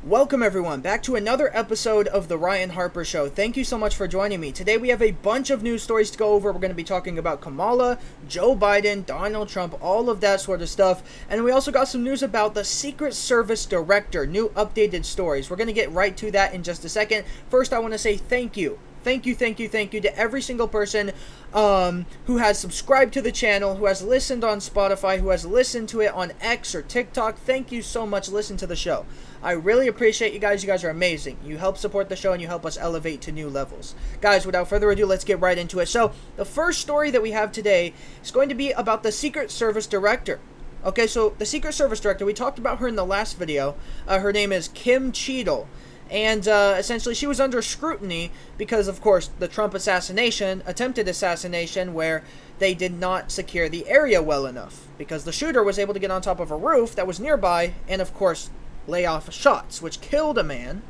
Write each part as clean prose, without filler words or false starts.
Welcome everyone back to another episode of the Ryan Harper Show. Thank you so much for joining me. Today we have a bunch of news stories to go over. We're going to be talking about Kamala, Joe Biden, Donald Trump, all of that sort of stuff. And we also got some news about the Secret Service Director, new updated stories. We're going to get right to that in just a second. First, I want to say thank you. Thank you to every single person who has subscribed to the channel, who has listened on Spotify, who has listened to it on X or TikTok. Thank you so much. Listen to the show. I really appreciate you guys. You guys are amazing. You help support the show and you help us elevate to new levels. Guys, without further ado, let's get right into it. So, the first story that we have today is going to be about the Secret Service Director. Okay, so the Secret Service Director, we talked about her in the last video. Her name is Kim Cheadle. And essentially she was under scrutiny because, of course, the Trump attempted assassination, where they did not secure the area well enough. Because the shooter was able to get on top of a roof that was nearby and, of course, lay off shots, which killed a man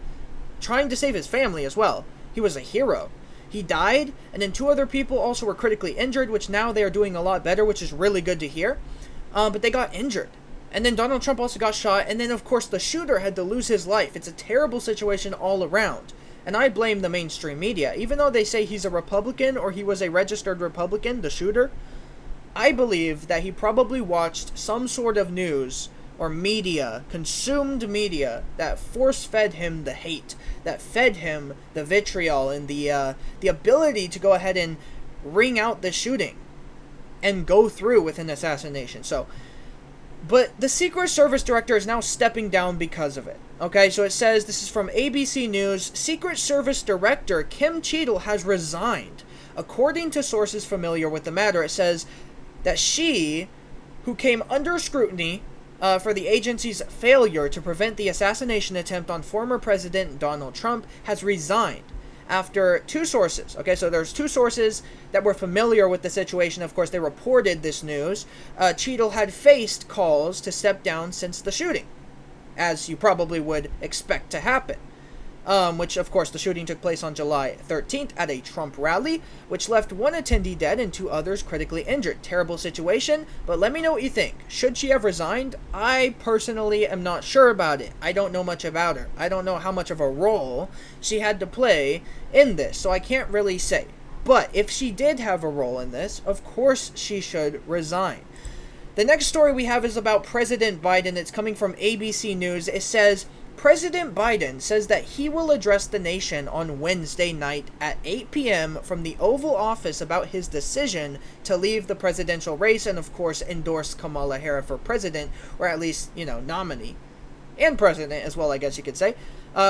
trying to save his family as well. He was a hero. He died, and then two other people also were critically injured, which now they are doing a lot better, which is really good to hear. But they got injured. And then Donald Trump also got shot, and then, of course, the shooter had to lose his life. It's a terrible situation all around. And I blame the mainstream media. Even though they say he's a Republican, or he was a registered Republican, the shooter, I believe that he probably watched some sort of news or media, consumed media, that force-fed him the hate, that fed him the vitriol and the ability to go ahead and ring out the shooting and go through with an assassination. But the Secret Service Director is now stepping down because of it. Okay, so it says, this is from ABC News, Secret Service Director Kim Cheadle has resigned. According to sources familiar with the matter, it says that she, who came under scrutiny for the agency's failure to prevent the assassination attempt on former President Donald Trump, has resigned. After two sources, okay, so there's two sources that were familiar with the situation. Of course, they reported this news. Cheadle had faced calls to step down since the shooting, as you probably would expect to happen. Which, of course, the shooting took place on July 13th at a Trump rally, which left one attendee dead and two others critically injured. Terrible situation, but let me know what you think. Should she have resigned? I personally am not sure about it. I don't know much about her. I don't know how much of a role she had to play in this, so I can't really say. But if she did have a role in this, of course she should resign. The next story we have is about President Biden. It's coming from ABC News. It says, President Biden says that he will address the nation on Wednesday night at 8 p.m. from the Oval Office about his decision to leave the presidential race and, of course, endorse Kamala Harris for president, or at least, nominee. And president as well, I guess you could say.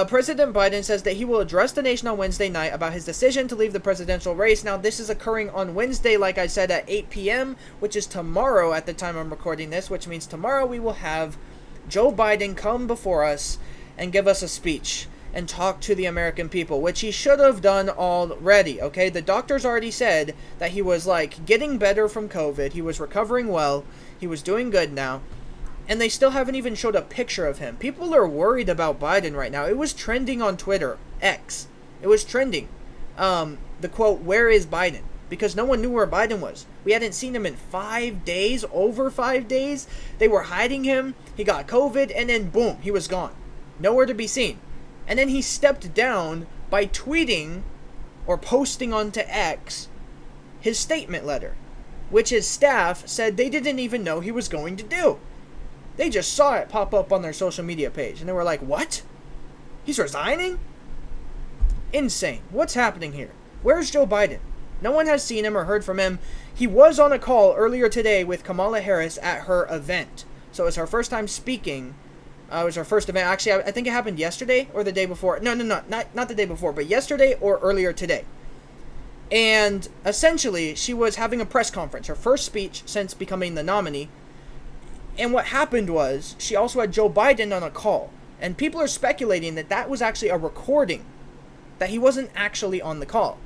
President Biden says that he will address the nation on Wednesday night about his decision to leave the presidential race. Now, this is occurring on Wednesday, like I said, at 8 p.m., which is tomorrow at the time I'm recording this, which means tomorrow we will have Joe Biden come before us and give us a speech and talk to the American people, which he should have done already, okay? The doctors already said that he was, getting better from COVID. He was recovering well. He was doing good now. And they still haven't even showed a picture of him. People are worried about Biden right now. It was trending on Twitter, X. It was trending. The quote, "Where is Biden?" Because no one knew where Biden was. We hadn't seen him in 5 days, over 5 days. They were hiding him. He got COVID, and then boom, he was gone. Nowhere to be seen. And then he stepped down by tweeting or posting onto X his statement letter, which his staff said they didn't even know he was going to do. They just saw it pop up on their social media page, and they were like, what? He's resigning? Insane. What's happening here? Where's Joe Biden? No one has seen him or heard from him. He was on a call earlier today with Kamala Harris at her event. So it was her first time speaking. It was her first event. Actually, I think it happened yesterday or the day before. No, not the day before, but yesterday or earlier today. And essentially, she was having a press conference, her first speech since becoming the nominee. And what happened was, she also had Joe Biden on a call. And people are speculating that that was actually a recording, that he wasn't actually on the call.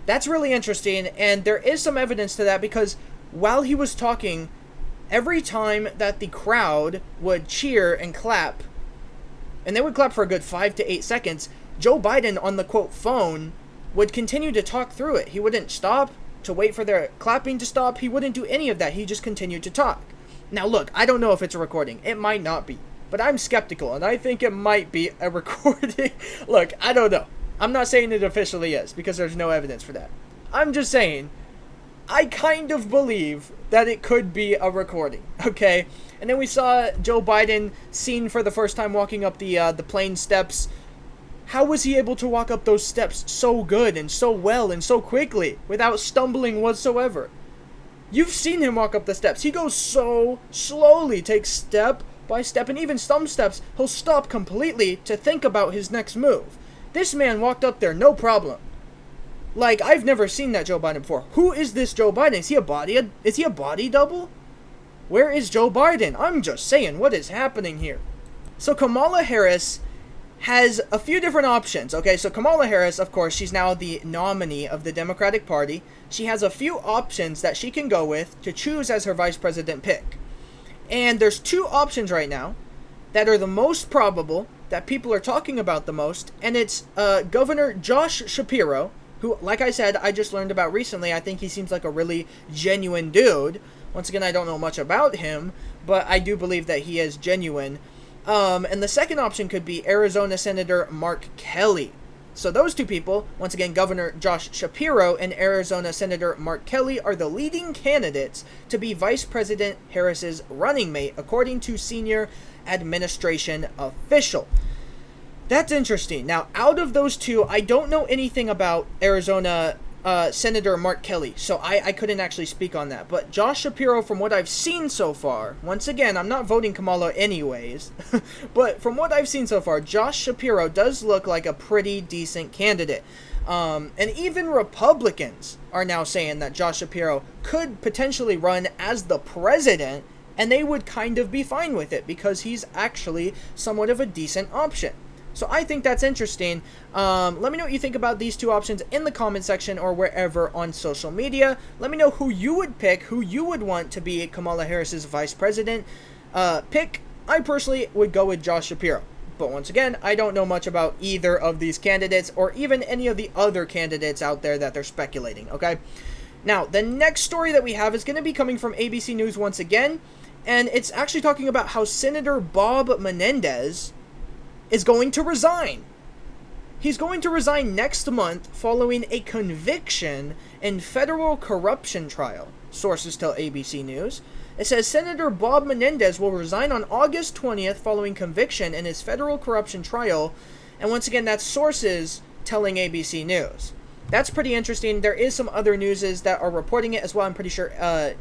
That's really interesting, and there is some evidence to that, because while he was talking, every time that the crowd would cheer and clap, and they would clap for a good 5 to 8 seconds, Joe Biden on the quote phone would continue to talk through it. He wouldn't stop to wait for their clapping to stop. He wouldn't do any of that. He just continued to talk. Now look, I don't know if it's a recording. It might not be. but I'm skeptical, and I think it might be a recording. Look, I don't know. I'm not saying it officially is, because there's no evidence for that. I'm just saying, I kind of believe that it could be a recording, okay? And then we saw Joe Biden seen for the first time walking up the plane steps. How was he able to walk up those steps so good and so well and so quickly without stumbling whatsoever? You've seen him walk up the steps. He goes so slowly, takes step by step, and even some steps he'll stop completely to think about his next move. This man walked up there no problem. Like, I've never seen that Joe Biden before. Who is this Joe Biden? Is he a body double? Where is Joe Biden? I'm just saying, what is happening here? So Kamala Harris has a few different options. Okay, so Kamala Harris, of course, she's now the nominee of the Democratic Party. She has a few options that she can go with to choose as her vice president pick. And there's two options right now that are the most probable, that people are talking about the most, and it's Governor Josh Shapiro, who, like I said, I just learned about recently. I think he seems like a really genuine dude. Once again, I don't know much about him, but I do believe that he is genuine. And the second option could be Arizona Senator Mark Kelly. So those two people, once again, Governor Josh Shapiro and Arizona Senator Mark Kelly, are the leading candidates to be Vice President Harris's running mate, according to senior administration official. That's interesting. Now, out of those two, I don't know anything about Arizona Senator Mark Kelly, so I couldn't actually speak on that. But Josh Shapiro, from what I've seen so far, once again, I'm not voting Kamala anyways, but from what I've seen so far, Josh Shapiro does look like a pretty decent candidate. And even Republicans are now saying that Josh Shapiro could potentially run as the president, and they would kind of be fine with it because he's actually somewhat of a decent option. So I think that's interesting. Let me know what you think about these two options in the comment section or wherever on social media. Let me know who you would pick, who you would want to be Kamala Harris's vice president pick. I personally would go with Josh Shapiro. But once again, I don't know much about either of these candidates or even any of the other candidates out there that they're speculating, okay? Now, the next story that we have is going to be coming from ABC News once again, and it's actually talking about how Senator Bob Menendez is going to resign. He's going to resign next month following a conviction in federal corruption trial, sources tell ABC News. It says Senator Bob Menendez will resign on August 20th following conviction in his federal corruption trial, and once again, that's sources telling ABC News. That's pretty interesting. There is some other newses that are reporting it as well. I'm pretty sure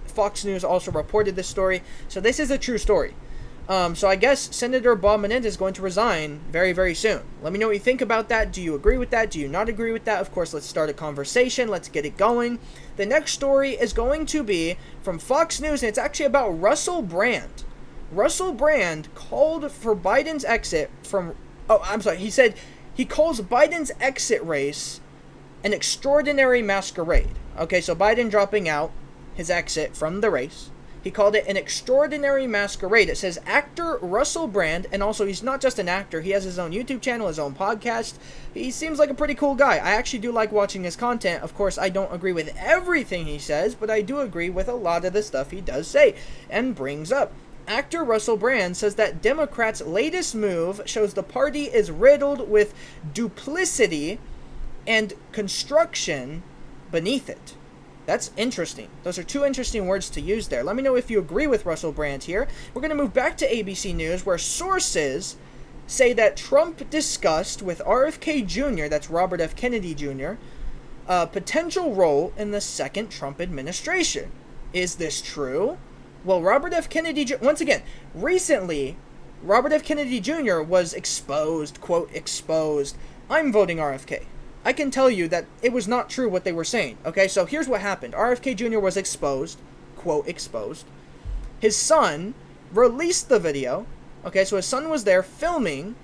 Fox News also reported this story, so this is a true story. So I guess Senator Bob Menendez is going to resign very, very soon. Let me know what you think about that. Do you agree with that? Do you not agree with that? Of course, let's start a conversation. Let's get it going. The next story is going to be from Fox News, and it's actually about Russell Brand. Russell Brand called for Biden's exit from... Oh, I'm sorry. He said he calls Biden's exit race an extraordinary masquerade. Okay, so Biden dropping out, his exit from the race. He called it an extraordinary masquerade. It says actor Russell Brand, and also he's not just an actor, he has his own YouTube channel, his own podcast. He seems like a pretty cool guy. I actually do like watching his content. Of course, I don't agree with everything he says, but I do agree with a lot of the stuff he does say and brings up. Actor Russell Brand says that Democrats' latest move shows the party is riddled with duplicity and construction beneath it. That's interesting. Those are two interesting words to use there. Let me know if you agree with Russell Brand here. We're going to move back to ABC News, where sources say that Trump discussed with RFK Jr., that's Robert F. Kennedy Jr., a potential role in the second Trump administration. Is this true? Well, Robert F. Kennedy Jr., once again, recently, Robert F. Kennedy Jr. was exposed, quote, exposed. I'm voting RFK. I can tell you that it was not true what they were saying. Okay, so here's what happened. RFK Jr. was exposed, quote, exposed. His son released the video. Okay, so his son was there filming.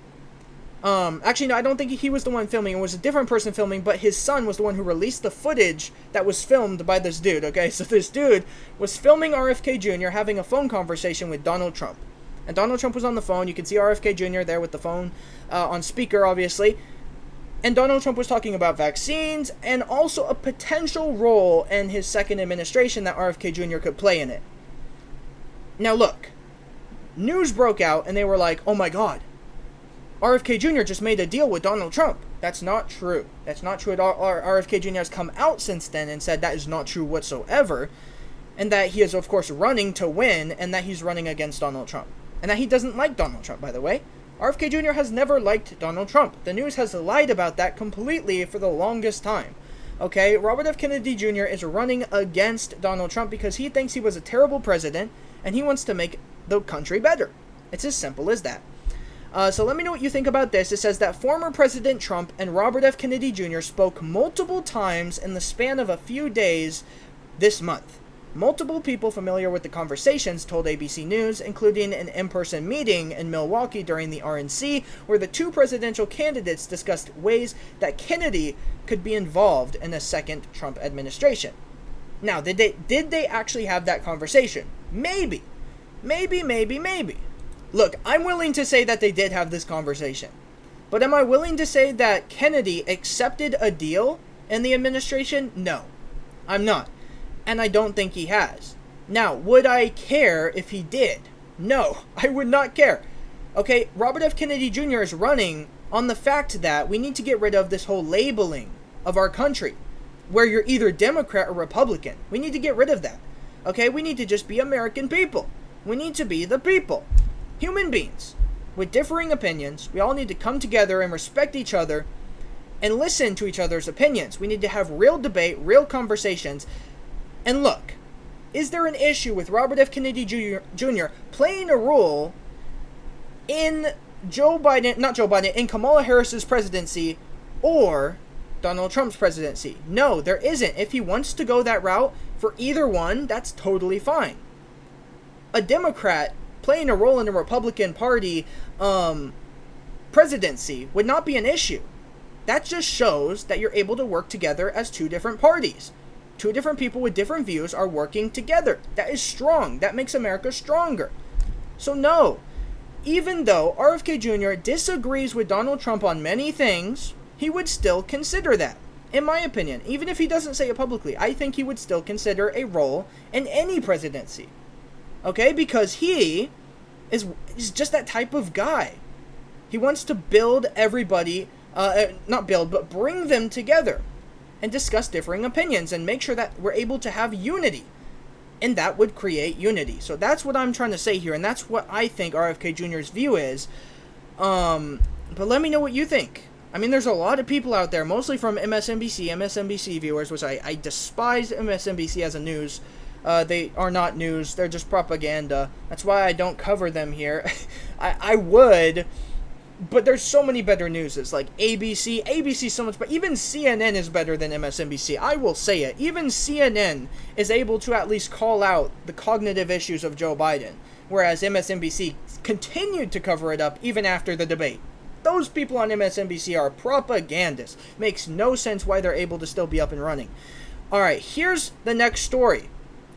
Actually, no, I don't think he was the one filming. It was a different person filming, but his son was the one who released the footage that was filmed by this dude. Okay, so this dude was filming RFK Jr. having a phone conversation with Donald Trump. And Donald Trump was on the phone. You can see RFK Jr. there with the phone on speaker, obviously. And Donald Trump was talking about vaccines and also a potential role in his second administration that RFK Jr. could play in it. Now look, news broke out and they were like, oh my god, RFK Jr. just made a deal with Donald Trump. That's not true. That's not true at all. RFK Jr. has come out since then and said that is not true whatsoever, and that he is, of course, running to win, and that he's running against Donald Trump. And that he doesn't like Donald Trump, by the way. RFK Jr. has never liked Donald Trump. The news has lied about that completely for the longest time. Okay, Robert F. Kennedy Jr. is running against Donald Trump because he thinks he was a terrible president, and he wants to make the country better. It's as simple as that. So let me know what you think about this. It says that former President Trump and Robert F. Kennedy Jr. spoke multiple times in the span of a few days this month. Multiple people familiar with the conversations told ABC News, including an in-person meeting in Milwaukee during the RNC, where the two presidential candidates discussed ways that Kennedy could be involved in a second Trump administration. Now, did they actually have that conversation? Maybe. Maybe. Look, I'm willing to say that they did have this conversation. But am I willing to say that Kennedy accepted a deal in the administration? No, I'm not. And I don't think he has. Now, would I care if he did? No, I would not care. Okay, Robert F. Kennedy Jr. is running on the fact that we need to get rid of this whole labeling of our country, where you're either Democrat or Republican. We need to get rid of that. Okay, we need to just be American people. We need to be the people. Human beings with differing opinions. We all need to come together and respect each other and listen to each other's opinions. We need to have real debate, real conversations. And look, is there an issue with Robert F. Kennedy Jr. playing a role in in Kamala Harris's presidency or Donald Trump's presidency? No, there isn't. If he wants to go that route for either one, that's totally fine. A Democrat playing a role in the Republican Party presidency would not be an issue. That just shows that you're able to work together as two different parties. Two different people with different views are working together. That is strong. That makes America stronger. So no, even though RFK Jr. disagrees with Donald Trump on many things, he would still consider that. In my opinion, even if he doesn't say it publicly, I think he would still consider a role in any presidency. Okay, because he is just that type of guy. He wants to build everybody, but bring them together and discuss differing opinions and make sure that we're able to have unity. And that would create unity. So that's what I'm trying to say here, and that's what I think RFK Jr.'s view is. But let me know what you think. I mean, there's a lot of people out there, mostly from MSNBC viewers, which I despise MSNBC as a news. They are not news, they're just propaganda. That's why I don't cover them here. I would, but there's so many better newses, like ABC so much, but even CNN is better than MSNBC. I will say it. Even CNN is able to at least call out the cognitive issues of Joe Biden, whereas MSNBC continued to cover it up even after the debate. Those people on MSNBC are propagandists. Makes no sense why they're able to still be up and running. Alright, here's the next story.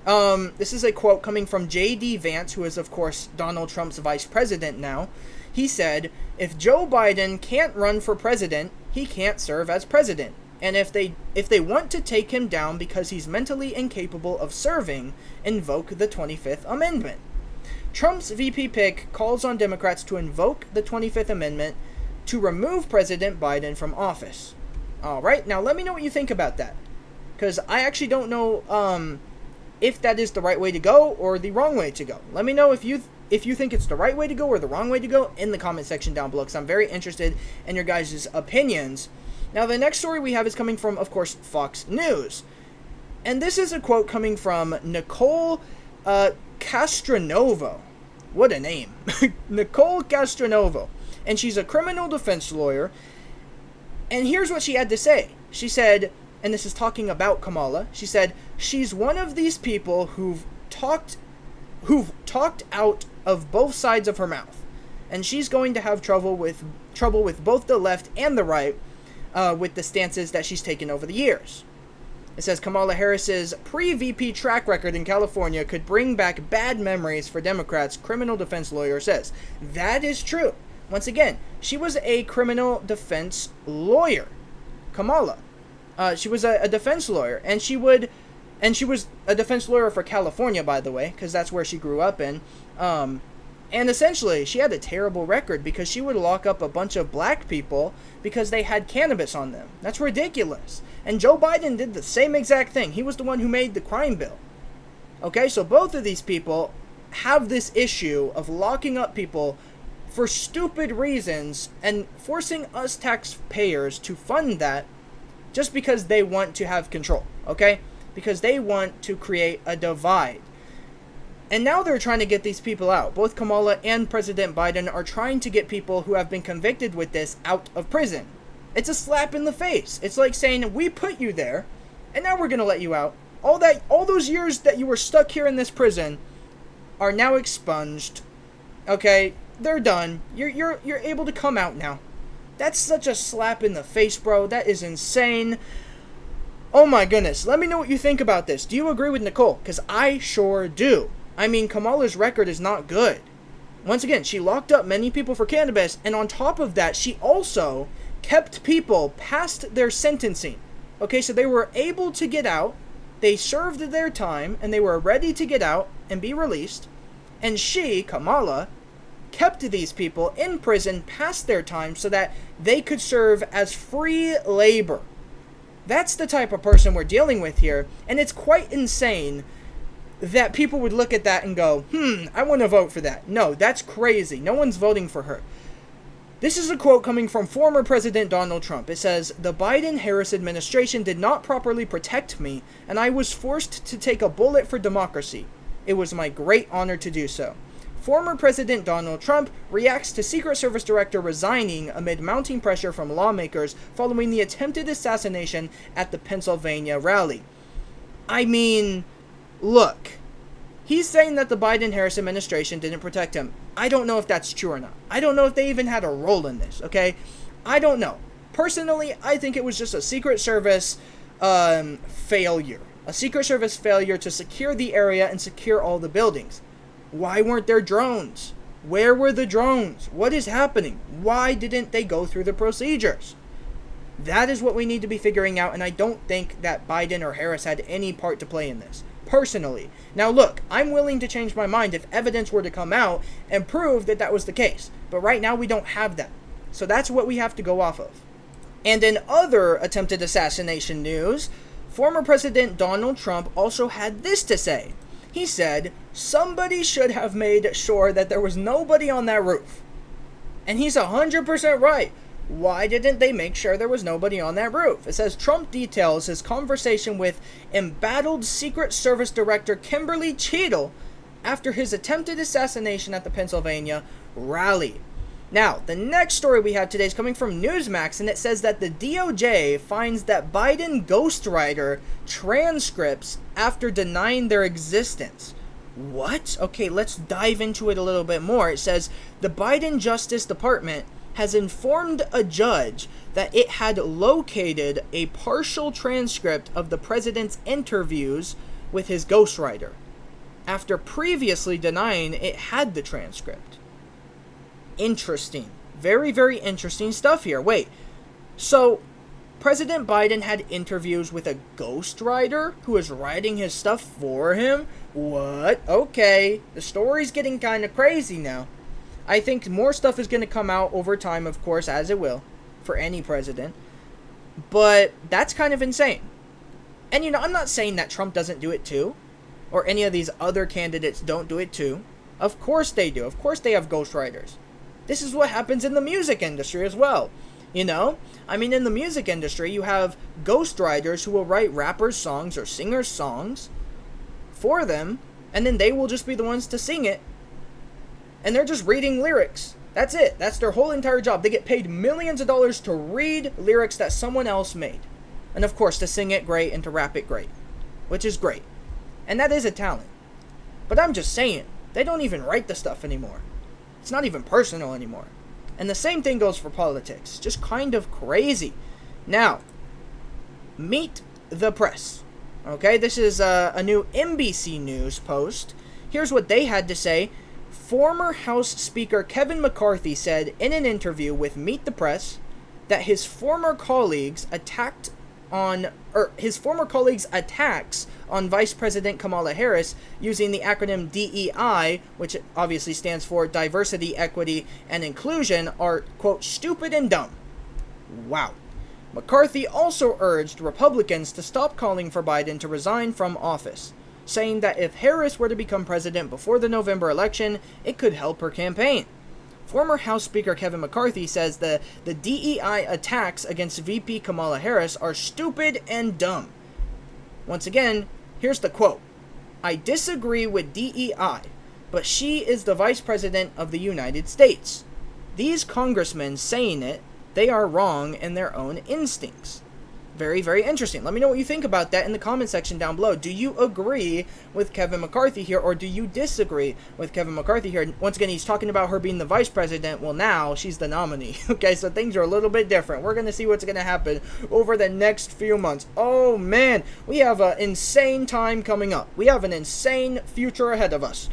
This is a quote coming from J.D. Vance, who is, of course, Donald Trump's vice president now. He said, if Joe Biden can't run for president, he can't serve as president. And if they want to take him down because he's mentally incapable of serving, invoke the 25th Amendment. Trump's VP pick calls on Democrats to invoke the 25th Amendment to remove President Biden from office. Alright, now let me know what you think about that. Because I actually don't know if that is the right way to go or the wrong way to go. Let me know if you think it's the right way to go or the wrong way to go in the comment section down below, because I'm very interested in your guys' opinions. Now, the next story we have is coming from, of course, Fox News. And this is a quote coming from Nicole Castronovo. What a name. Nicole Castronovo. And she's a criminal defense lawyer. And here's what she had to say. She said, and this is talking about Kamala, she said, she's one of these people who've talked out of both sides of her mouth. And she's going to have trouble with both the left and the right with the stances that she's taken over the years. It says Kamala Harris's pre-VP track record in California could bring back bad memories for Democrats, criminal defense lawyer says. That is true. Once again, she was a criminal defense lawyer. Kamala. She was a defense lawyer, and she was a defense lawyer for California, by the way, because that's where she grew up in. And essentially, she had a terrible record because she would lock up a bunch of black people because they had cannabis on them. That's ridiculous. And Joe Biden did the same exact thing. He was the one who made the crime bill. Okay, so both of these people have this issue of locking up people for stupid reasons and forcing us taxpayers to fund that just because they want to have control, okay? Because they want to create a divide. And now they're trying to get these people out. Both Kamala and President Biden are trying to get people who have been convicted with this out of prison. It's a slap in the face. It's like saying, we put you there, and now we're going to let you out. All those years that you were stuck here in this prison are now expunged. Okay, they're done. You're able to come out now. That's such a slap in the face, bro. That is insane. Oh my goodness. Let me know what you think about this. Do you agree with Nicole? Because I sure do. I mean, Kamala's record is not good. Once again, she locked up many people for cannabis, and on top of that, she also kept people past their sentencing. Okay, so they were able to get out, they served their time, and they were ready to get out and be released, and she, Kamala, kept these people in prison past their time so that they could serve as free labor. That's the type of person we're dealing with here, and it's quite insane that people would look at that and go, I want to vote for that. No, that's crazy. No one's voting for her. This is a quote coming from former President Donald Trump. It says, "The Biden-Harris administration did not properly protect me, and I was forced to take a bullet for democracy. It was my great honor to do so." Former President Donald Trump reacts to Secret Service Director resigning amid mounting pressure from lawmakers following the attempted assassination at the Pennsylvania rally. I mean, look, he's saying that the Biden-Harris administration didn't protect him. I don't know if that's true or not. I don't know if they even had a role in this, okay? I don't know. Personally, I think it was just a Secret Service failure. A Secret Service failure to secure the area and secure all the buildings. Why weren't there drones? Where were the drones? What is happening? Why didn't they go through the procedures? That is what we need to be figuring out, and I don't think that Biden or Harris had any part to play in this. Personally. Now look, I'm willing to change my mind if evidence were to come out and prove that that was the case. But right now we don't have that. So that's what we have to go off of. And in other attempted assassination news, former President Donald Trump also had this to say. He said, somebody should have made sure that there was nobody on that roof. And he's 100% right. Why didn't they make sure there was nobody on that roof? It says Trump details his conversation with embattled Secret Service Director Kimberly Cheadle after his attempted assassination at the Pennsylvania rally. Now, the next story we have today is coming from Newsmax, and it says that the DOJ finds that Biden ghostwriter transcripts after denying their existence. What? Okay, let's dive into it a little bit more. It says the Biden Justice Department has informed a judge that it had located a partial transcript of the president's interviews with his ghostwriter, after previously denying it had the transcript. Interesting. Very, very interesting stuff here. Wait, so President Biden had interviews with a ghostwriter who was writing his stuff for him? What? Okay, the story's getting kind of crazy now. I think more stuff is going to come out over time, of course, as it will, for any president. But that's kind of insane. And, I'm not saying that Trump doesn't do it too, or any of these other candidates don't do it too. Of course they do. Of course they have ghostwriters. This is what happens in the music industry as well. In the music industry, you have ghostwriters who will write rappers' songs or singers' songs for them, and then they will just be the ones to sing it. And they're just reading lyrics. That's it. That's their whole entire job. They get paid millions of dollars to read lyrics that someone else made. And of course, to sing it great and to rap it great. Which is great. And that is a talent. But I'm just saying, they don't even write the stuff anymore. It's not even personal anymore. And the same thing goes for politics. Just kind of crazy. Now, meet the press. Okay, this is a new NBC News post. Here's what they had to say. Former House Speaker Kevin McCarthy said in an interview with Meet the Press that his former colleagues attacked his former colleagues' attacks on Vice President Kamala Harris using the acronym DEI, which obviously stands for Diversity, Equity, and Inclusion, are, quote, stupid and dumb. Wow. McCarthy also urged Republicans to stop calling for Biden to resign from office, saying that if Harris were to become president before the November election, it could help her campaign. Former House Speaker Kevin McCarthy says the DEI attacks against VP Kamala Harris are stupid and dumb. Once again, here's the quote. "I disagree with DEI, but she is the Vice President of the United States. These congressmen saying it, they are wrong in their own instincts." Very, very interesting. Let me know what you think about that in the comment section down below. Do you agree with Kevin McCarthy here, or do you disagree with Kevin McCarthy here? Once again, he's talking about her being the vice president. Well, now she's the nominee. Okay, so things are a little bit different. We're going to see what's going to happen over the next few months. Oh, man. We have an insane time coming up. We have an insane future ahead of us.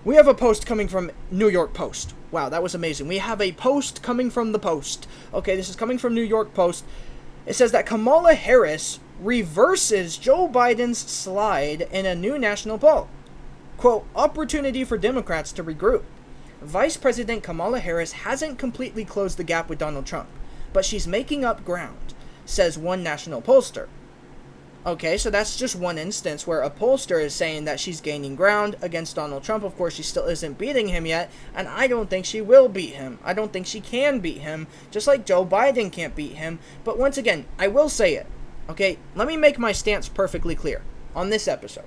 We have a post coming from New York Post. Wow, that was amazing. We have a post coming from the Post. Okay, this is coming from New York Post. It says that Kamala Harris reverses Joe Biden's slide in a new national poll. Quote, opportunity for Democrats to regroup. Vice President Kamala Harris hasn't completely closed the gap with Donald Trump, but she's making up ground, says one national pollster. Okay, so that's just one instance where a pollster is saying that she's gaining ground against Donald Trump. Of course, she still isn't beating him yet, and I don't think she will beat him. I don't think she can beat him, just like Joe Biden can't beat him. But once again, I will say it. Okay, let me make my stance perfectly clear on this episode.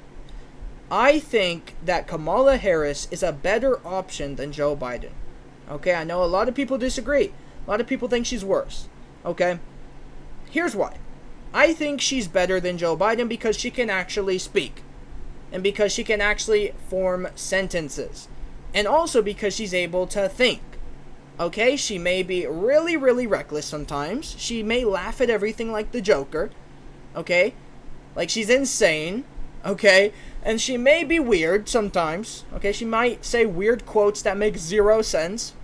I think that Kamala Harris is a better option than Joe Biden. Okay, I know a lot of people disagree. A lot of people think she's worse. Okay, here's why. I think she's better than Joe Biden because she can actually speak. And because she can actually form sentences. And also because she's able to think. Okay, she may be really, really reckless sometimes. She may laugh at everything like the Joker. Okay? Like she's insane. Okay? And she may be weird sometimes. Okay? She might say weird quotes that make zero sense.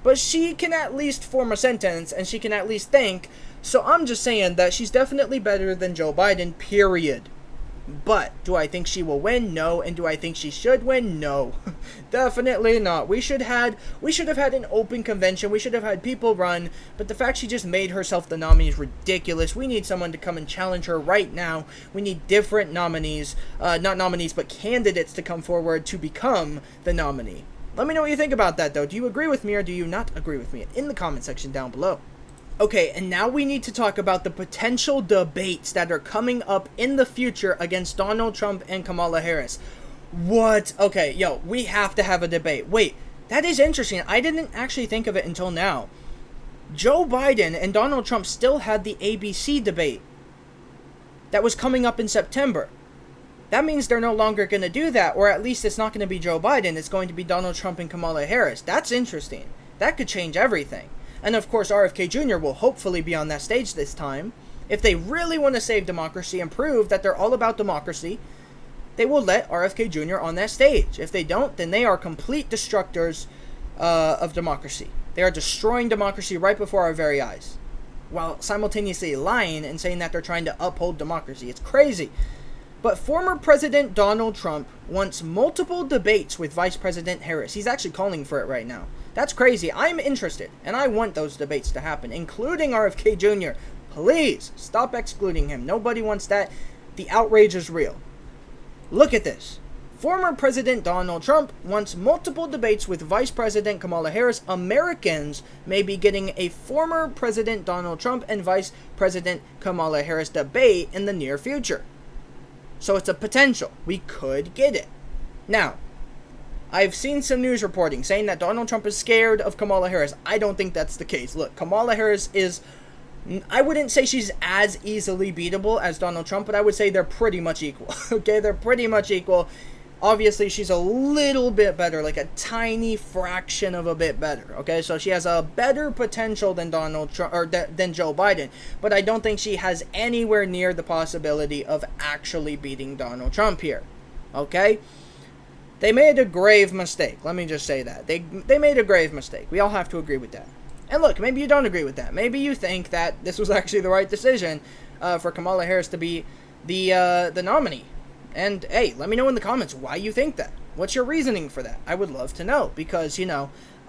But she can at least form a sentence and she can at least think. So I'm just saying that she's definitely better than Joe Biden, period. But do I think she will win? No. And do I think she should win? No. Definitely not. We should have had an open convention. We should have had people run. But the fact she just made herself the nominee is ridiculous. We need someone to come and challenge her right now. We need different nominees. Not nominees, but candidates to come forward to become the nominee. Let me know what you think about that, though. Do you agree with me or do you not agree with me? In the comment section down below. Okay, and now we need to talk about the potential debates that are coming up in the future against Donald Trump and Kamala Harris. What? Okay, yo, we have to have a debate. Wait, that is interesting. I didn't actually think of it until now. Joe Biden and Donald Trump still had the ABC debate that was coming up in September. That means they're no longer going to do that, or at least it's not going to be Joe Biden. It's going to be Donald Trump and Kamala Harris. That's interesting. That could change everything. And of course, RFK Jr. will hopefully be on that stage this time. If they really want to save democracy and prove that they're all about democracy, they will let RFK Jr. on that stage. If they don't, then they are complete destructors of democracy. They are destroying democracy right before our very eyes, while simultaneously lying and saying that they're trying to uphold democracy. It's crazy. But former President Donald Trump wants multiple debates with Vice President Harris. He's actually calling for it right now. That's crazy. I'm interested, and I want those debates to happen, including RFK Jr. Please, stop excluding him. Nobody wants that. The outrage is real. Look at this. Former President Donald Trump wants multiple debates with Vice President Kamala Harris. Americans may be getting a former President Donald Trump and Vice President Kamala Harris debate in the near future. So it's a potential. We could get it. Now, I've seen some news reporting saying that Donald Trump is scared of Kamala Harris. I don't think that's the case. Look, Kamala Harris is, I wouldn't say she's as easily beatable as Donald Trump, but I would say they're pretty much equal. Okay, they're pretty much equal. Obviously, she's a little bit better, like a tiny fraction of a bit better. Okay, so she has a better potential than Donald Trump or than Joe Biden, but I don't think she has anywhere near the possibility of actually beating Donald Trump here. Okay. They made a grave mistake. Let me just say that. They made a grave mistake. We all have to agree with that. And look, maybe you don't agree with that. Maybe you think that this was actually the right decision for Kamala Harris to be the nominee. And hey, let me know in the comments why you think that. What's your reasoning for that? I would love to know, because,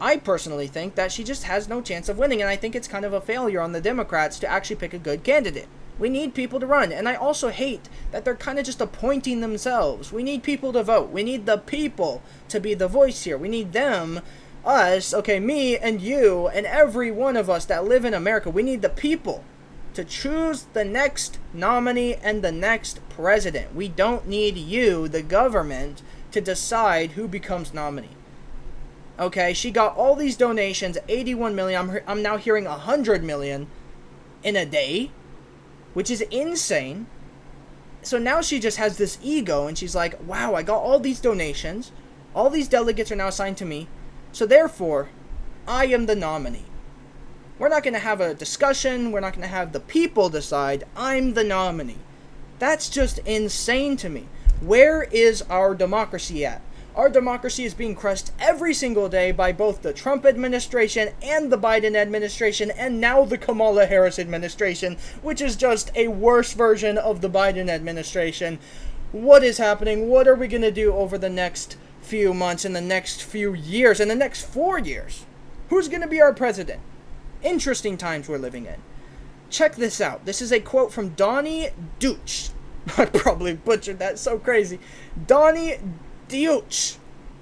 I personally think that she just has no chance of winning, and I think it's kind of a failure on the Democrats to actually pick a good candidate. We need people to run, and I also hate that they're kind of just appointing themselves. We need people to vote. We need the people to be the voice here. We need them, us, okay, me and you and every one of us that live in America. We need the people to choose the next nominee and the next president. We don't need you, the government, to decide who becomes nominee. Okay, she got all these donations, 81 million. I'm now hearing 100 million in a day, which is insane. So now she just has this ego, and she's like, wow, I got all these donations. All these delegates are now assigned to me. So therefore, I am the nominee. We're not going to have a discussion. We're not going to have the people decide. I'm the nominee. That's just insane to me. Where is our democracy at? Our democracy is being crushed every single day by both the Trump administration and the Biden administration, and now the Kamala Harris administration, which is just a worse version of the Biden administration. What is happening? What are we going to do over the next few months, in the next few years, in the next 4 years? Who's going to be our president? Interesting times we're living in. Check this out. This is a quote from Donnie Deutsch. I probably butchered that, so crazy. Donnie Deutsch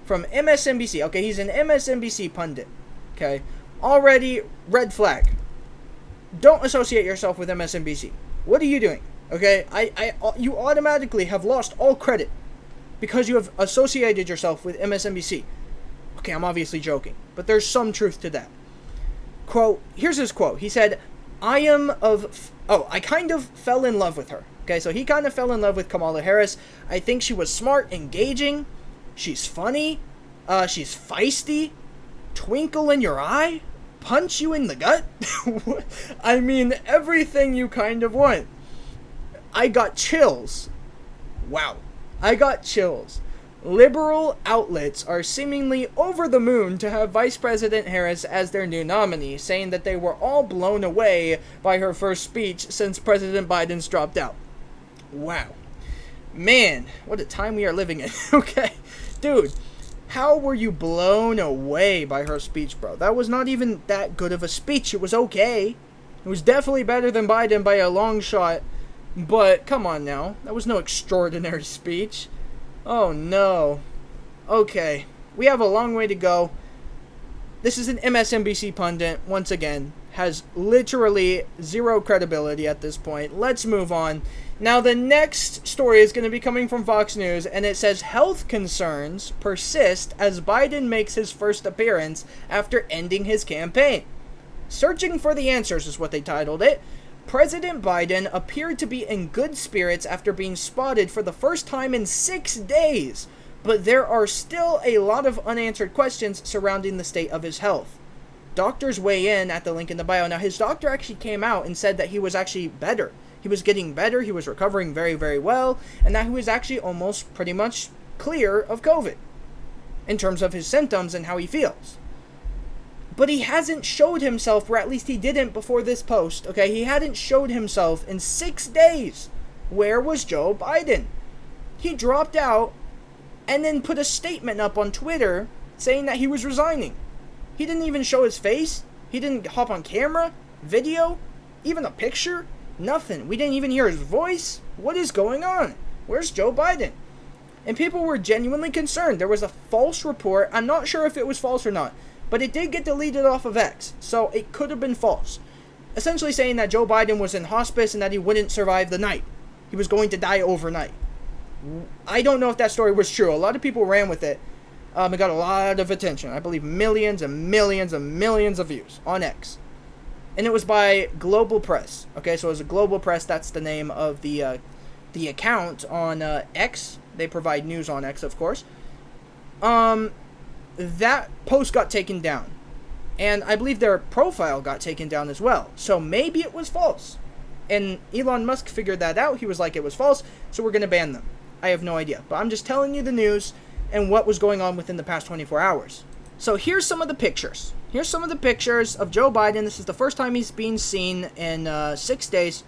from MSNBC. Okay, he's an MSNBC pundit. Okay, already red flag. Don't associate yourself with MSNBC. What are you doing? Okay, you automatically have lost all credit because you have associated yourself with MSNBC. Okay, I'm obviously joking, but there's some truth to that. Quote, here's his quote. He said, I kind of fell in love with her. Okay, so he kind of fell in love with Kamala Harris. I think she was smart, engaging, she's funny, she's feisty, twinkle in your eye, punch you in the gut. I mean, everything you kind of want. I got chills. Wow. I got chills. Liberal outlets are seemingly over the moon to have Vice President Harris as their new nominee, saying that they were all blown away by her first speech since President Biden's dropped out. Wow. Man, what a time we are living in. Okay. Dude, how were you blown away by her speech, bro? That was not even that good of a speech. It was okay. It was definitely better than Biden by a long shot. But, come on now. That was no extraordinary speech. Oh, no. Okay. We have a long way to go. This is an MSNBC pundit, once again. Has literally zero credibility at this point. Let's move on. Now, the next story is going to be coming from Fox News, and it says, health concerns persist as Biden makes his first appearance after ending his campaign. Searching for the answers is what they titled it. President Biden appeared to be in good spirits after being spotted for the first time in 6 days, but there are still a lot of unanswered questions surrounding the state of his health. Doctors weigh in at the link in the bio. Now, his doctor actually came out and said that he was actually better. He was getting better, he was recovering very, very well, and that he was actually almost pretty much clear of COVID in terms of his symptoms and how he feels. But he hasn't showed himself, or at least he didn't before this post, okay? He hadn't showed himself in 6 days. Where was Joe Biden? He dropped out and then put a statement up on Twitter saying that he was resigning. He didn't even show his face. He didn't hop on camera, video, even a picture. Nothing. We didn't even hear his voice. What is going on? Where's Joe Biden? And people were genuinely concerned. There was a false report. I'm not sure if it was false or not, but it did get deleted off of X, so it could have been false. Essentially saying that Joe Biden was in hospice and that he wouldn't survive the night. He was going to die overnight. I don't know if that story was true. A lot of people ran with it. It got a lot of attention. I believe millions and millions and millions of views on X. And it was by Global Press. Okay, so it was a Global Press. That's the name of the account on X. They provide news on X, of course. That post got taken down. And I believe their profile got taken down as well. So maybe it was false. And Elon Musk figured that out. He was like, it was false, so we're going to ban them. I have no idea. But I'm just telling you the news and what was going on within the past 24 hours. So here's some of the pictures. here's some of the pictures of Joe Biden. This is the first time he's been seen in 6 days.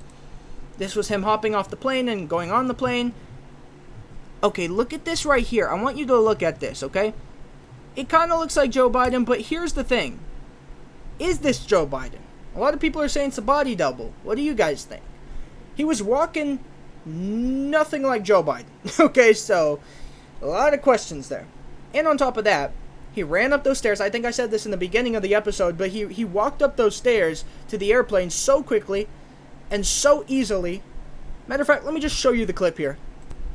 This was him hopping off the plane and going on the plane. Okay, look at this right here. I want you to look at this, okay? It kind of looks like Joe Biden, but here's the thing. Is this Joe Biden? A lot of people are saying it's a body double. What do you guys think? He was walking nothing like Joe Biden. Okay, so a lot of questions there. And on top of that, he ran up those stairs. I think I said this in the beginning of the episode, but he walked up those stairs to the airplane so quickly and so easily. Matter of fact, let me just show you the clip here.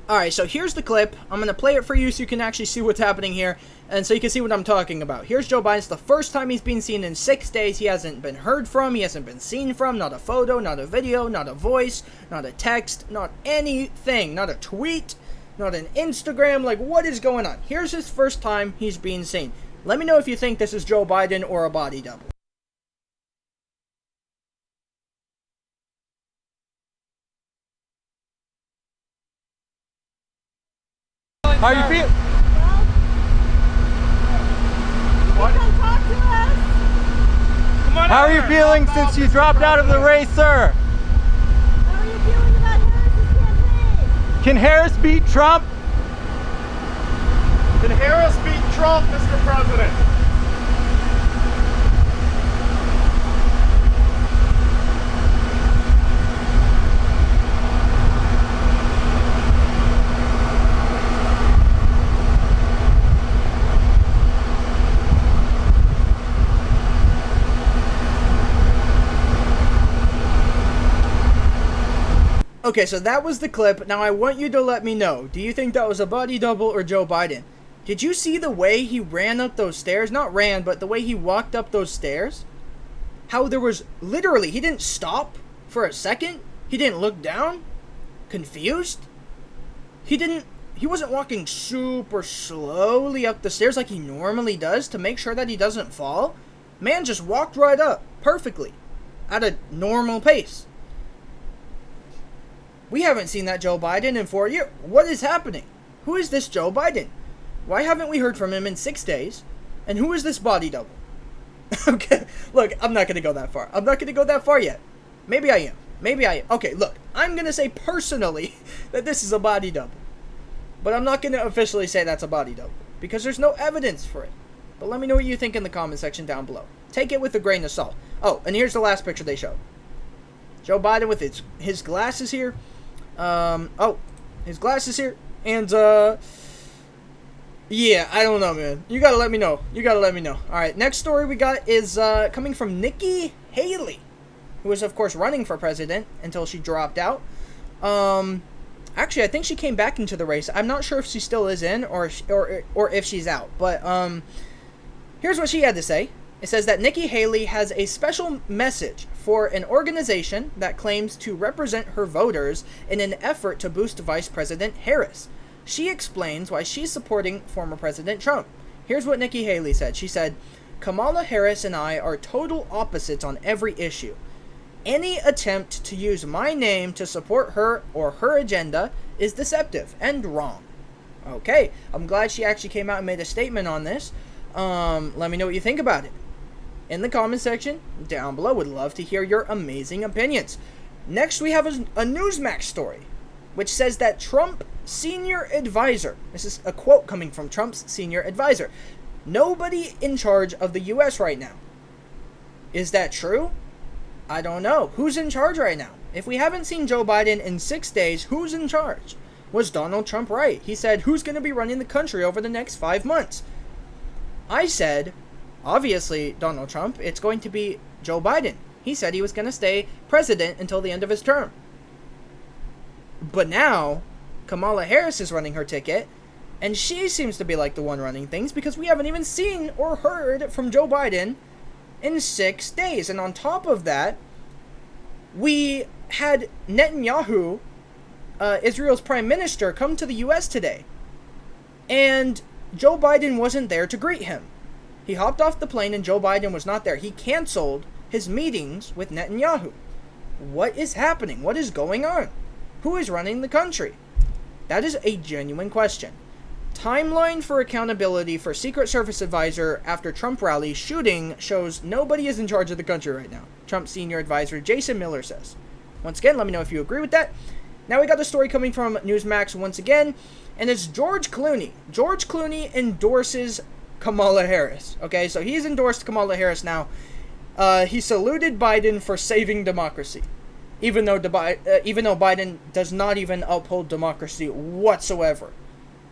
Alright, so here's the clip. I'm going to play it for you so you can actually see what's happening here, and so you can see what I'm talking about. Here's Joe Biden. It's the first time he's been seen in 6 days. He hasn't been heard from. He hasn't been seen from. Not a photo, not a video, not a voice, not a text, not anything. Not a tweet, not an Instagram. Like, what is going on? Here's his first time he's being seen. Let me know if you think this is Joe Biden or a body double. How you feel? How are you feeling since you dropped out of the race, sir? How are you feeling about Harris's campaign? Can Harris beat Trump? Can Harris beat Trump, Mr. President? Okay, so that was the clip. Now I want you to let me know. Do you think that was a body double or Joe Biden? Did you see the way he ran up those stairs? Not ran, but the way he walked up those stairs? How there was literally, he didn't stop for a second. He didn't look down. Confused. He wasn't walking super slowly up the stairs like he normally does to make sure that he doesn't fall. Man just walked right up perfectly at a normal pace. We haven't seen that Joe Biden in 4 years. What is happening? Who is this Joe Biden? Why haven't we heard from him in 6 days? And who is this body double? Okay, look, I'm not going to go that far. I'm not going to go that far yet. Maybe I am. Maybe I am. Okay, look, I'm going to say personally that this is a body double. But I'm not going to officially say that's a body double, because there's no evidence for it. But let me know what you think in the comment section down below. Take it with a grain of salt. Oh, and here's the last picture they showed. Joe Biden with his glasses here. His glasses here. And, yeah, I don't know, man. You gotta let me know. You gotta let me know. Alright, next story we got is, coming from Nikki Haley, who was, of course, running for president until she dropped out. Actually, I think she came back into the race. I'm not sure if she still is in or if she's out. But, here's what she had to say. It says that Nikki Haley has a special message for an organization that claims to represent her voters in an effort to boost Vice President Harris. She explains why she's supporting former President Trump. Here's what Nikki Haley said. She said, "Kamala Harris and I are total opposites on every issue. Any attempt to use my name to support her or her agenda is deceptive and wrong." Okay, I'm glad she actually came out and made a statement on this. Let me know what you think about it in the comment section down below. Would love to hear your amazing opinions. Next, we have a Newsmax story, which says that Trump senior advisor, this is a quote coming from Trump's senior advisor, "Nobody in charge of the U.S. right now." Is that true? I don't know. Who's in charge right now? If we haven't seen Joe Biden in 6 days, who's in charge? Was Donald Trump right? He said, who's going to be running the country over the next 5 months? I said, obviously, Donald Trump, it's going to be Joe Biden. He said he was going to stay president until the end of his term. But now, Kamala Harris is running her ticket, and she seems to be like the one running things because we haven't even seen or heard from Joe Biden in 6 days. And on top of that, we had Netanyahu, Israel's prime minister, come to the U.S. today. And Joe Biden wasn't there to greet him. He hopped off the plane and Joe Biden was not there. He canceled his meetings with Netanyahu. What is happening? What is going on? Who is running the country? That is a genuine question. Timeline for accountability for Secret Service advisor after Trump rally shooting shows nobody is in charge of the country right now. Trump senior advisor Jason Miller says. Once again, let me know if you agree with that. Now we got a story coming from Newsmax once again, and it's George Clooney. George Clooney endorses Kamala Harris. Okay, so he's endorsed Kamala Harris now. He saluted Biden for saving democracy, even though Biden does not even uphold democracy whatsoever.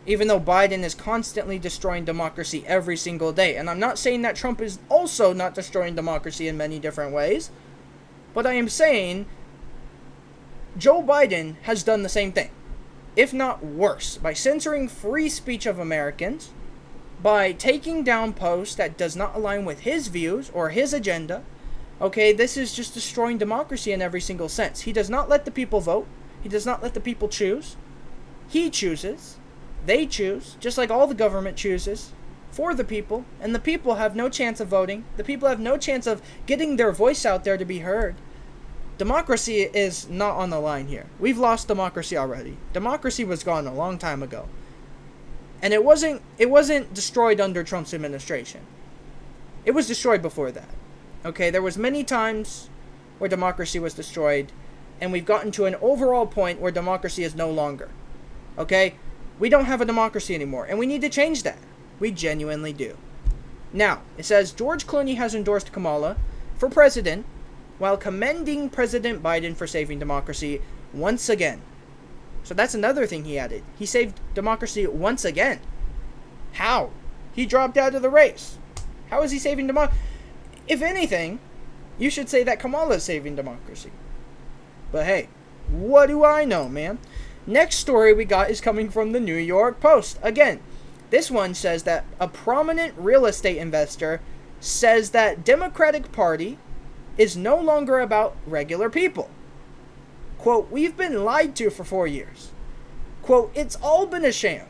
Even though Biden is constantly destroying democracy every single day. And I'm not saying that Trump is also not destroying democracy in many different ways. But I am saying Joe Biden has done the same thing, if not worse, by censoring free speech of Americans, by taking down posts that does not align with his views or his agenda. Okay, this is just destroying democracy in every single sense. He does not let the people vote. He does not let the people choose. He chooses. They choose, just like all the government chooses, for the people, and the people have no chance of voting. The people have no chance of getting their voice out there to be heard. Democracy is not on the line here. We've lost democracy already. Democracy was gone a long time ago. And it wasn't destroyed under Trump's administration. It was destroyed before that. Okay, there was many times where democracy was destroyed, and we've gotten to an overall point where democracy is no longer. Okay? We don't have a democracy anymore, and we need to change that. We genuinely do. Now, it says George Clooney has endorsed Kamala for president while commending President Biden for saving democracy once again. So that's another thing he added. He saved democracy once again. How? He dropped out of the race. How is he saving democracy? If anything, you should say that Kamala is saving democracy. But hey, what do I know, man? Next story we got is coming from the New York Post. Again, this one says that a prominent real estate investor says that Democratic Party is no longer about regular people. Quote, we've been lied to for 4 years. Quote, it's all been a sham.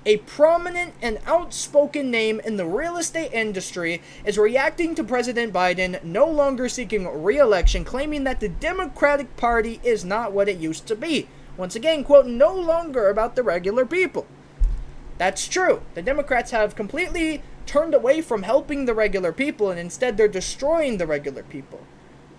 A prominent and outspoken name in the real estate industry is reacting to President Biden no longer seeking re-election, claiming that the Democratic Party is not what it used to be. Once again, quote, no longer about the regular people. That's true. The Democrats have completely turned away from helping the regular people, and instead they're destroying the regular people.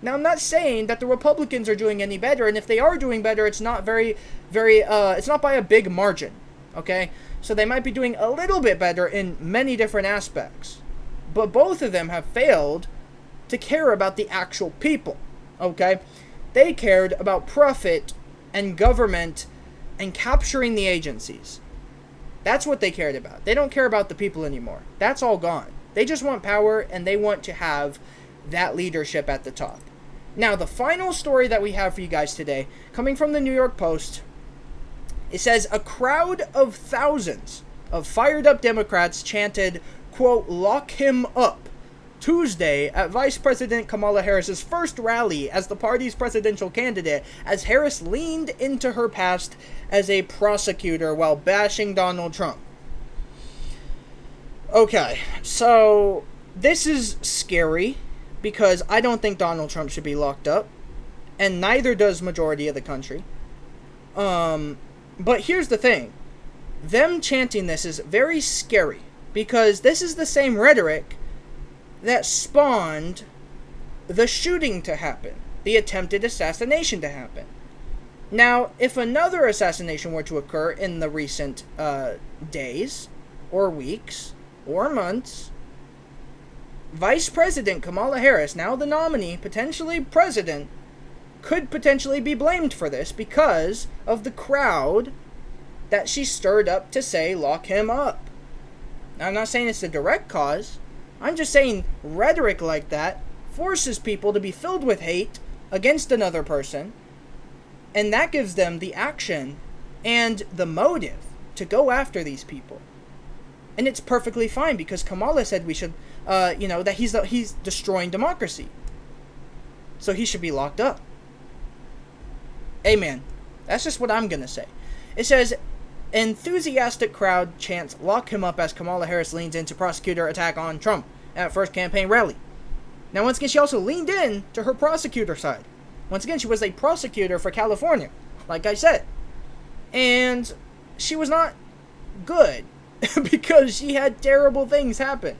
Now, I'm not saying that the Republicans are doing any better, and if they are doing better, it's not it's not by a big margin, okay? So they might be doing a little bit better in many different aspects. But both of them have failed to care about the actual people, okay? They cared about profit and government and capturing the agencies. That's what they cared about. They don't care about the people anymore. That's all gone. They just want power, and they want to have that leadership at the top. Now, the final story that we have for you guys today, coming from the New York Post, it says a crowd of thousands of fired up Democrats chanted, quote, lock him up, Tuesday at Vice President Kamala Harris's first rally as the party's presidential candidate, as Harris leaned into her past as a prosecutor while bashing Donald Trump. Okay, so this is scary because I don't think Donald Trump should be locked up, and neither does majority of the country. But here's the thing. Them chanting this is very scary because this is the same rhetoric that spawned the shooting to happen, the attempted assassination to happen. Now, if another assassination were to occur in the recent days, or weeks, or months, Vice President Kamala Harris, now the nominee, potentially president, could potentially be blamed for this because of the crowd that she stirred up to say, lock him up. Now, I'm not saying it's the direct cause. I'm just saying rhetoric like that forces people to be filled with hate against another person, and that gives them the action and the motive to go after these people. And it's perfectly fine because Kamala said we should, that he's destroying democracy. So he should be locked up. Amen. That's just what I'm going to say. It says, enthusiastic crowd chants, lock him up as Kamala Harris leans into prosecutor attack on Trump at first campaign rally. Now, once again, she also leaned in to her prosecutor side. Once again, she was a prosecutor for California, like I said. And she was not good because she had terrible things happen.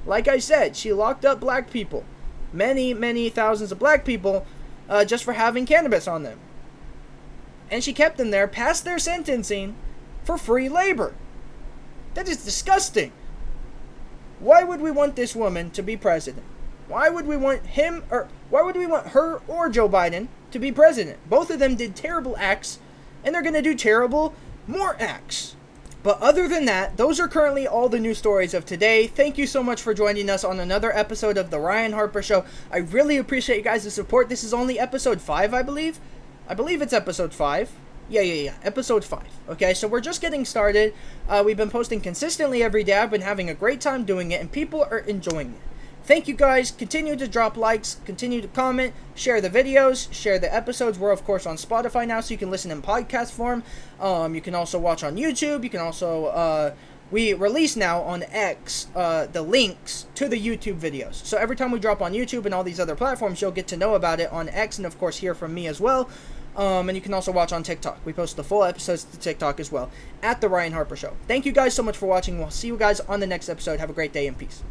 Like I said, she locked up black people, many thousands of black people, just for having cannabis on them. And she kept them there past their sentencing for free labor. That is disgusting. Why would we want this woman to be president? Why would we want why would we want her or Joe Biden to be president? Both of them did terrible acts, and they're going to do terrible more acts. But other than that, those are currently all the news stories of today. Thank you so much for joining us on another episode of The Ryan Harper Show. I really appreciate you guys' support. This is only episode 5, I believe. I believe it's episode 5. Yeah. Episode 5. Okay, so we're just getting started. We've been posting consistently every day. I've been having a great time doing it, and people are enjoying it. Thank you guys. Continue to drop likes, continue to comment, share the videos, share the episodes. We're, of course, on Spotify now, so you can listen in podcast form. You can also watch on YouTube. You can also, we release now on X the links to the YouTube videos. So every time we drop on YouTube and all these other platforms, you'll get to know about it on X and, of course, hear from me as well. And you can also watch on TikTok. We post the full episodes to TikTok as well at The Ryan Harper Show. Thank you guys so much for watching. We'll see you guys on the next episode. Have a great day and peace.